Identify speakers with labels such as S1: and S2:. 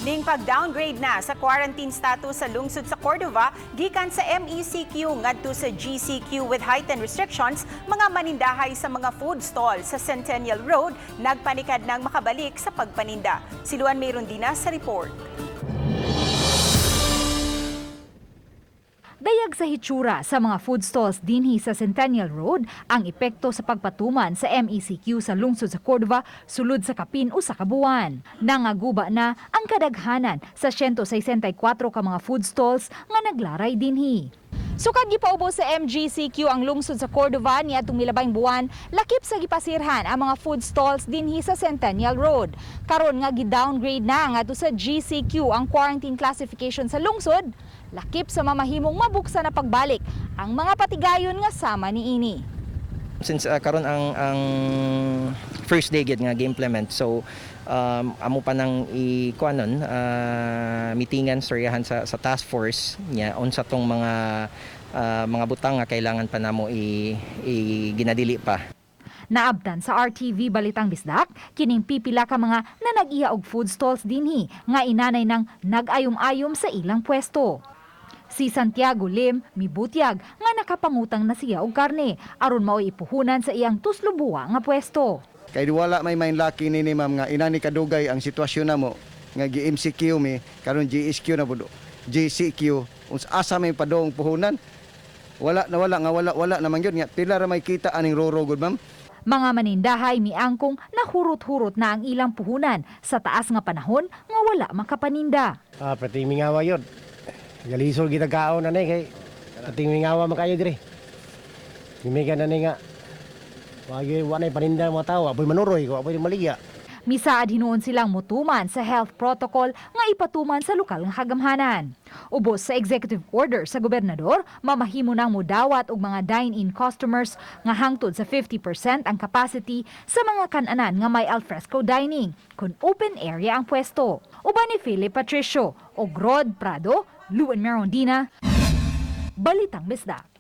S1: Ning pag-downgrade na sa quarantine status sa lungsod sa Cordova gikan sa MECQ ngadto sa GCQ with heightened restrictions, mga manindahay sa mga food stall sa Centennial Road nagpanikad ng makabalik sa pagpaninda. Si Luan Mayrondina sa report.
S2: Dayag sa hitsura sa mga food stalls dinhi sa Centennial Road ang epekto sa pagpatuman sa MECQ sa lungsod sa Cordova sulod sa kapin o sa kabuan. Nangaguba na ang kadaghanan sa 164 ka mga food stalls nga naglaray dinhi. Sukad gipaubos sa MGCQ ang lungsod sa Cordova niadtong milabing buwan, lakip sa gipasirhan ang mga food stalls dinhi sa Centennial Road. Karon nga gi-downgrade na ngadto sa GCQ ang quarantine classification sa lungsod, lakip sa mamahimong mabuksan na pagbalik ang mga patigayon nga sama niini.
S3: Since karon ang first day gid nga gi-implement, so amo pa nang ikuanon meetingan storyahan sa task force nya unsa tong mga butang nga kailangan pa namo ginadili pa.
S2: Naabtan sa RTV Balitang Bisdak, kining pipila ka mga nanag-iya og food stalls dinhi nga inanay ng nag-ayom-ayom sa ilang pwesto. Si Santiago Lim mibutyag nga nakapangutang na siya og karne aron mao'y ipuhunan sa iyang tuslubuwa nga pwesto.
S4: Kay wala may main laki nini ma'am nga inani kadugay ang sitwasyon namo nga gi-MCQ mi karon GSQ na budo. GCQ uns asa may padong puhunan. Wala naman gyud nga pila ra may kita aning roro gud ma'am.
S2: Mga manindahay miangkong nahurot-hurot na ang ilang puhunan sa taas nga panahon nga wala makapaninda.
S5: Pati mingawa yun. Galisol kita kaon na kay pati mingawa makayo dire. Gimigan na nga. Wala paninda mga tao, apoy manuroy ko, apoy maliya.
S2: Misaad hinuon silang mutuman sa health protocol nga ipatuman sa lokal nga kagamhanan. Ubos sa executive order sa gobernador, mamahimo nang mudawat og mga dine-in customers nga hangtod sa 50% ang capacity sa mga kan-anan nga may alfresco dining kun open area ang pwesto. Uban ni Philip Patricio o Rod Prado, Luan Mayrondina, Balitang Bisdak.